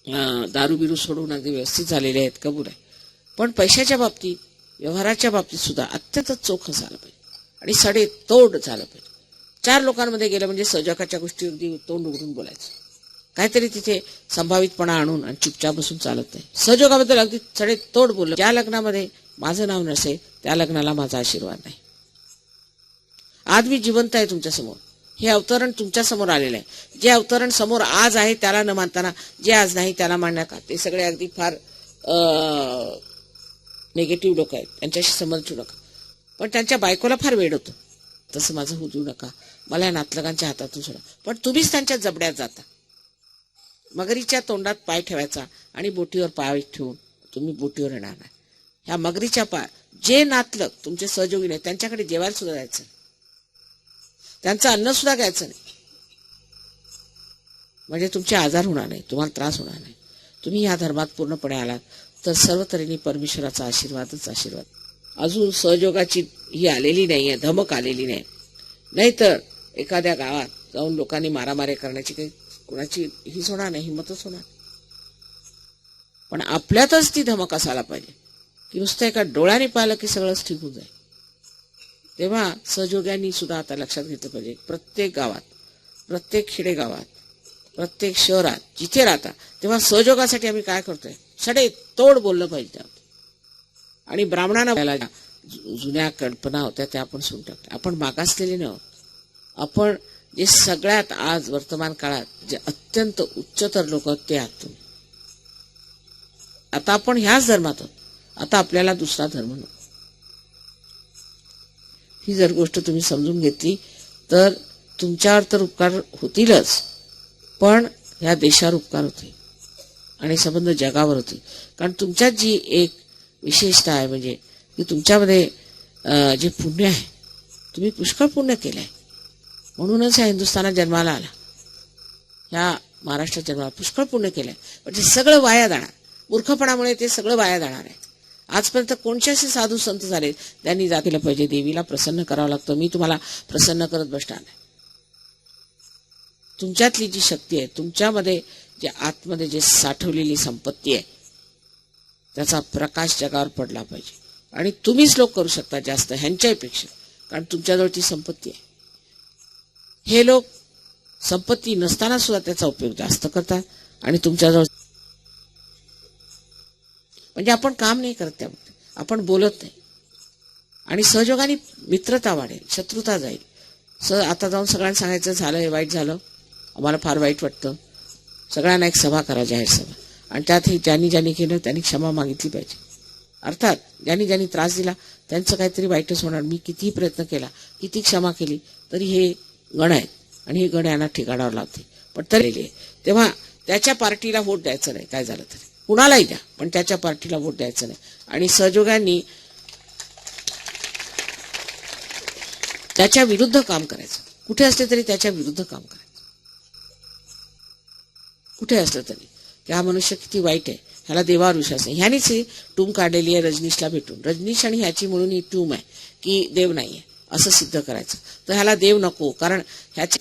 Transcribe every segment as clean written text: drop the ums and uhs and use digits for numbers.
दारू बिरू सोडून अगदी व्यवस्थित झालेले आहेत, कबूल आहे. पण पैशाच्या बाबतीत, व्यवहाराच्या बाबतीत सुद्धा अत्यंत चोख झालं पाहिजे आणि सडेतोड झालं पाहिजे. 4 लोकांमध्ये गेलं म्हणजे सहजकाच्या गोष्टी अगदी तोंड उघडून बोलायचं, काहीतरी तिथे संभावितपणा आणून आणि चुपचाप बसून चालत नाही. सहयोगाबद्दल अगदी सडेतोड बोललं. ज्या लग्नामध्ये माझं नाव नसेल त्या लग्नाला माझा आशीर्वाद नाही. आज मी जिवंत आहे तुमच्या समोर, हे अवतरण तुमच्या समोर आलेलं आहे. जे अवतरण समोर आज आहे त्याला न मानताना जे आज नाही त्याला मानण्या का, ते सगळे अगदी फार निगेटिव्ह लोक आहेत, त्यांच्याशी संबंध ठेवू नका. पण त्यांच्या बायकोला फार वेड होतं, तसं माझं होऊ देऊ नका, मला या नातलगांच्या हातातून सोडा. पण तुम्हीच त्यांच्या जबड्यात जाता. मगरीच्या तोंडात पाय ठेवायचा आणि बोटीवर पाय ठेवून तुम्ही बोटीवर येणार नाही. ह्या मगरीच्या पाय, जे नातलग तुमचे सहयोगी नाही त्यांच्याकडे जेवायला सुद्धा जायचं नाही, त्यांचं अन्न सुद्धा घ्यायचं नाही. म्हणजे तुमचे आजार होणार नाही, तुम्हाला त्रास होणार नाही. तुम्ही या धर्मात पूर्णपणे आलात तर सर्व तऱ्हेने परमेश्वराचा आशीर्वादच आशीर्वाद. अजून सहयोगाची ही आलेली नाहीये, धमक आलेली नाही. नाहीतर एखाद्या गावात जाऊन लोकांनी मारामारी करण्याची काही कोणाची हीच होणार नाही, हिंमतच होणार. पण आपल्यातच ती धमक असायला पाहिजे की नुसतं एका डोळ्याने पाहिलं की सगळंच ठीक होऊन जाईल. तेव्हा सहयोग्यांनी सुद्धा आता लक्षात घेतलं पाहिजे, प्रत्येक गावात, प्रत्येक खेडेगावात, प्रत्येक शहरात जिथे राहता, तेव्हा सहयोगासाठी आम्ही काय करतोय, सडे तोड बोललं पाहिजे. आणि ब्राह्मणांना जुन्या कल्पना होत्या त्या आपण सोडून टाकल्या. आपण मागासलेले नाही आहोत. आपण जे सगळ्यात आज वर्तमान काळात जे अत्यंत उच्चतर लोक आहेत ते आहात तुम्ही. आता आपण ह्याच धर्मात आहोत, आता आपल्याला दुसरा धर्म नको. ही जर गोष्ट तुम्ही समजून घेतली तर तुमच्यावर तर उपकार होतीलच, पण ह्या देशावर उपकार होतील आणि संबंध जगावर होतील. कारण तुमच्यात जी एक विशेषता आहे म्हणजे की तुमच्यामध्ये जे पुण्य आहे, तुम्ही पुष्कळ पुण्य केलं आहे, म्हणूनच ह्या हिंदुस्थानात जन्माला आला, ह्या महाराष्ट्रात जन्माला पुष्कळ पुण्य केलंय. पण ते सगळं वाया जाणार, मूर्खपणामुळे ते सगळं वाया जाणार आहे. आजपर्यंत कोणते असे साधू संत झाले त्यांनी जातीला पाहिजे, देवीला प्रसन्न करावं लागतं, मी तुम्हाला प्रसन्न करत बसणार नाही. तुमच्यातली जी शक्ती आहे, तुमच्यामध्ये जे आतमध्ये जे साठवलेली संपत्ती आहे, त्याचा प्रकाश जगावर पडला पाहिजे. आणि तुम्हीच लोक करू शकता जास्त ह्यांच्यापेक्षा, कारण तुमच्याजवळ ती संपत्ती आहे. हे लोक संपत्ती नसताना सुद्धा त्याचा उपयोग जास्त करतात आणि तुमच्याजवळ, म्हणजे आपण काम नाही करत, त्यामुळे आपण बोलत नाही. आणि सहयोगाने मित्रता वाढेल, शत्रुता जाईल. आता जाऊन सगळ्यांना सांगायचं झालं हे वाईट झालं, आम्हाला फार वाईट वाटतं, सगळ्यांना एक सभा करा, जाहीर सभा, आणि त्यात हे ज्यांनी ज्यांनी केलं त्यांनी क्षमा मागितली पाहिजे. अर्थात ज्यांनी ज्यांनी त्रास दिला त्यांचं काहीतरी वाईटच होणार. मी कितीही प्रयत्न केला, किती क्षमा केली तरी हे गण आहेत आणि हे गण यांना ठिकाणावर लावते. पण तरी तेव्हा त्याच्या पार्टीला वोट द्यायचं नाही, काय झालं तरी कुणालाही द्या, पण त्याच्या पार्टीला वोट द्यायचं नाही. आणि सहयोगांनी त्याच्या विरुद्ध काम करायचं, कुठे असले तरी त्याच्या विरुद्ध काम करायचं. कुठे असलं तरी की हा मनुष्य किती वाईट आहे, ह्याला देवावर विश्वास नाही. ह्यानीच ही टूम काढलेली आहे रजनीशला भेटून. रजनीश आणि ह्याची म्हणून ही टूम आहे की देव नाहीये असं सिद्ध करायचं. तर ह्याला देव नको, कारण ह्याची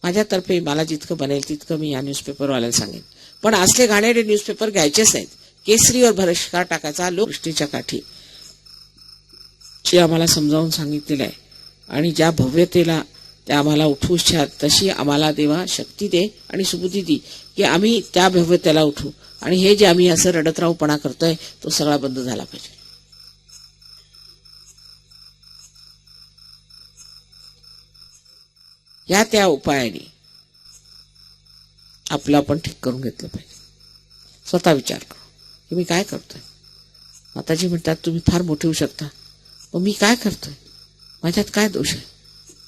माझ्यातर्फे मला जितकं बनेल तितकं मी या न्यूजपेपरवाल्याला सांगेन. पण असले घाणेरडे न्यूजपेपर घ्यायचेच नाहीत. केसरीवर भरष्कार टाकायचा, लोकदृष्टीच्या काठी जे आम्हाला समजावून सांगितलेलं आहे. आणि ज्या भव्यतेला त्या आम्हाला उठवू इच्छात तशी आम्हाला देवा शक्ती दे आणि सुबुद्धी दे की आम्ही त्या भव्यतेला उठू. आणि हे जे आम्ही असं रडत राहूपणा करतोय तो सगळा बंद झाला पाहिजे. या त्या उपायाने आपलं आपण ठीक करून घेतलं पाहिजे. स्वतः विचार करू की मी काय करतोय. माताजी म्हणतात तुम्ही फार मोठे होऊ शकता, मग मी काय करतोय, माझ्यात काय दोष आहे.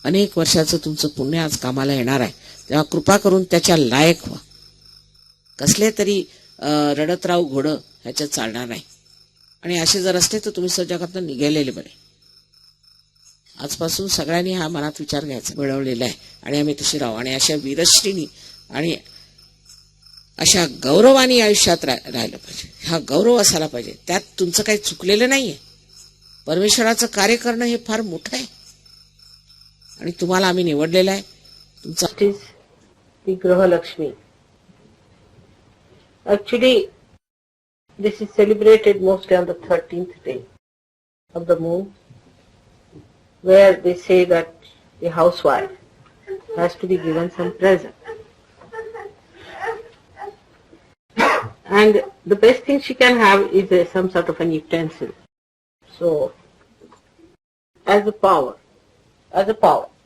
अनेक वर्षाचं तुमचं पुण्य आज कामाला येणार आहे, तेव्हा कृपा करून त्याच्या लायक व्हा. कसले तरी रडत राहू घोडं ह्याच्यात चालणार नाही. आणि असे जर असले तर तुम्ही जगातून निघालेले बरे. आजपासून सगळ्यांनी हा मनात विचार घ्यायचा मिळवलेला आहे आणि आम्ही तशी राहू. आणि अशा वीरश्रीनी आणि अशा गौरवानी आयुष्यात राहिलं पाहिजे. हा गौरव असायला पाहिजे, त्यात तुमचं काही चुकलेलं नाहीये. परमेश्वराचं कार्य करणं हे फार मोठं आहे आणि तुम्हाला आम्ही निवडलेलं आहे. तुमचा the Graha Lakshmi. Actually, this is celebrated mostly on the 13th day of the moon, where they say that the housewife has to be given some present. And the best thing she can have is some sort of an utensil. So, as a power,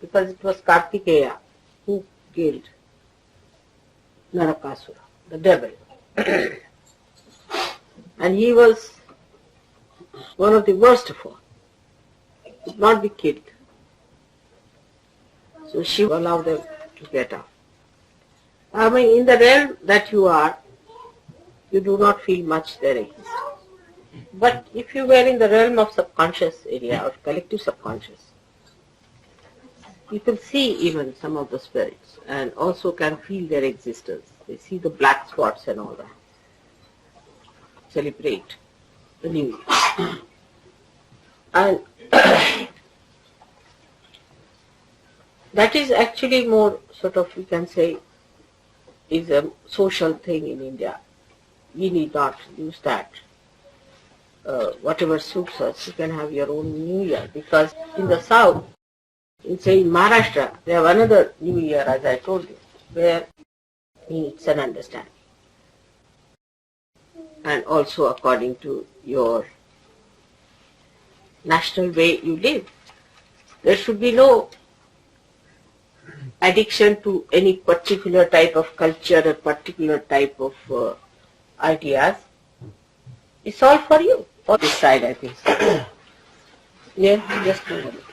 because it was Kartikeya who killed Narakasura, the devil. And he was one of the worst of all. Could not be killed. So she allowed them to get out. I mean, in the realm that you are, you do not feel much there exists. But if you were in the realm of subconscious area or collective subconscious, you can see even some of the spirits and also can feel their existence. They see the black spots and all that. Celebrate the new year. And that is actually more sort of, we can say, is a social thing in India. We need not use that. Whatever suits us, you can have your own New Year. Because in the south, in Maharashtra, they have another New Year, as I told you, where it's an understanding. And also according to your national way you live. There should be no addiction to any particular type of culture or particular type of ideas. It's all for you. On this side, I think. Yeah, just a minute.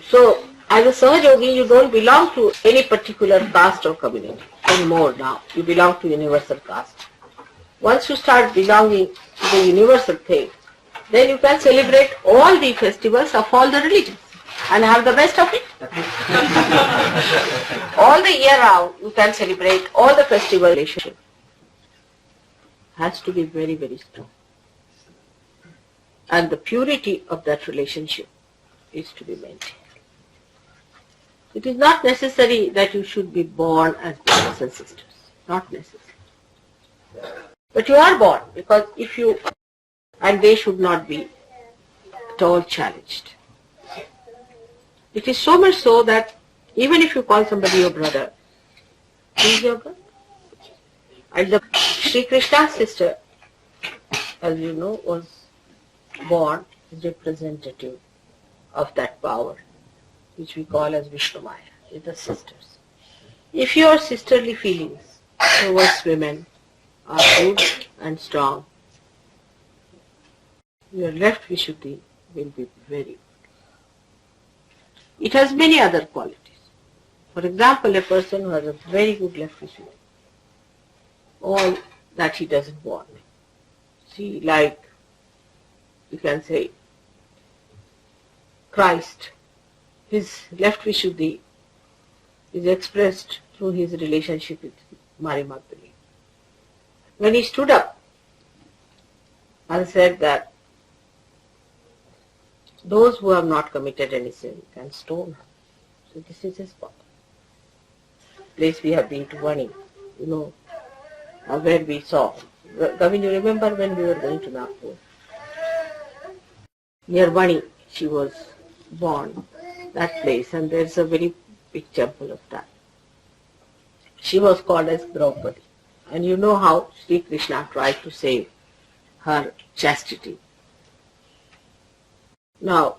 So, as a Sahajogi, you don't belong to any particular caste or community anymore now. You belong to universal caste. Once you start belonging to the universal thing, then you can celebrate all the festivals of all the religions and have the best of it. All the year round, you can celebrate all the festival. Relationship has to be very, very strong. And the purity of that relationship is to be maintained. It is not necessary that you should be born as brothers and sisters. Not necessary. But you are born, because if you, and they should not be at all challenged. It is so much so that even if you call somebody your brother, he is your brother. And the Sri Krishna's sister, as you know, was born as representative of that power, which we call as Vishnu Maya, is the sisters. If your sisterly feelings towards women are good and strong, your left Vishuddhi will be very good. It has many other qualities. For example, a person who has a very good left Vishuddhi, all that he doesn't want. See, like, you can say, Christ, his left Vishuddhi is expressed through his relationship with Mary Magdalene. When he stood up and said that those who have not committed any sin can stone her. So this is his place we have been to Vani, you know, where we saw. Gavin, you remember when we were going to Nagpur? Near Vani, she was born, that place, and there's a very big temple of that. She was called as Draupadi. And you know how Sri Krishna tried to save her chastity. Now,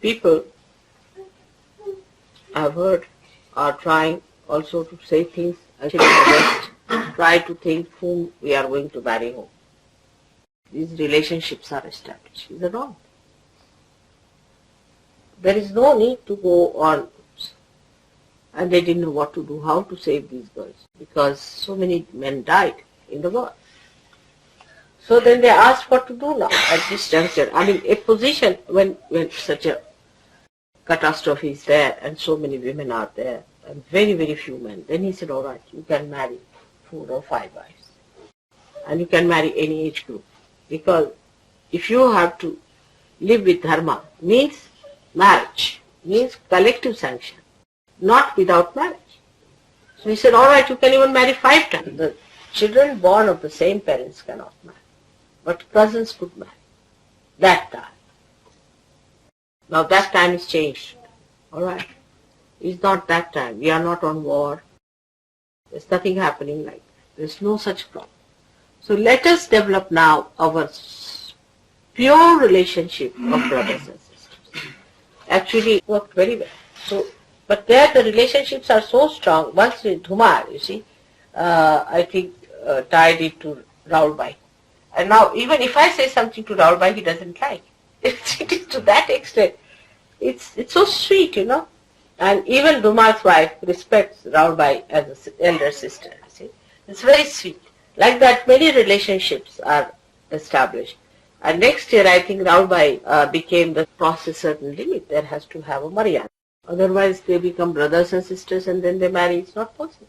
people, I've heard, are trying also to say things, actually the West, try to think whom we are going to marry whom. These relationships are established. These are wrong. There is no need to go on. And they didn't know what to do, how to save these girls, because so many men died in the war. So then they asked what to do now at this juncture. I mean, a position when such a catastrophe is there and so many women are there and very, very few men, then he said, all right, you can marry 4 or 5 wives. And you can marry any age group. Because if you have to live with dharma, means marriage means collective sanction, not without marriage. So he said, all right, you can even marry 5 times. The children born of the same parents cannot marry, but cousins could marry. That time. Now that time is changed. All right. It's not that time. We are not on war. There's nothing happening like that. There's no such problem. So let us develop now our pure relationship of brothers and sisters. Actually, it worked very well. So, but there the relationships are so strong. Once with Dhumar, you see, I think tied it to Raulbai. And now even if I say something to Raulbai, he doesn't like. It is to that extent. It's so sweet, you know. And even Dhumar's wife respects Raulbai as an elder sister. You see, it's very sweet. Like that, many relationships are established. And next year, I think Raulbai became the cross a certain limit. There has to have a Maryada. Otherwise, they become brothers and sisters and then they marry. It's not possible.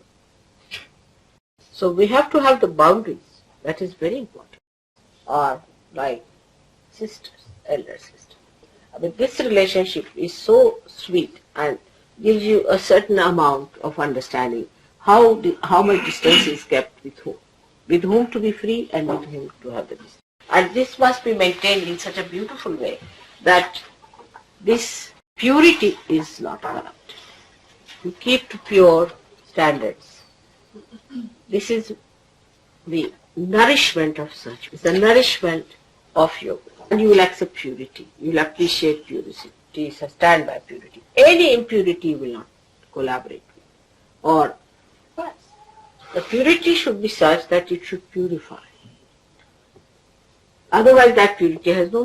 So we have to have the boundaries. That is very important. Or like sisters, elder sisters. I mean, this relationship is so sweet and gives you a certain amount of understanding how much distance is kept with whom to be free and with whom to have the distance. And this must be maintained in such a beautiful way that this purity is not corrupted. You keep to pure standards. This is the nourishment of such. It's the nourishment of yoga. And you will accept purity. You will appreciate purity, stand by purity. Any impurity you will not collaborate with. Or what? The purity should be such that it should purify. Otherwise that purity has no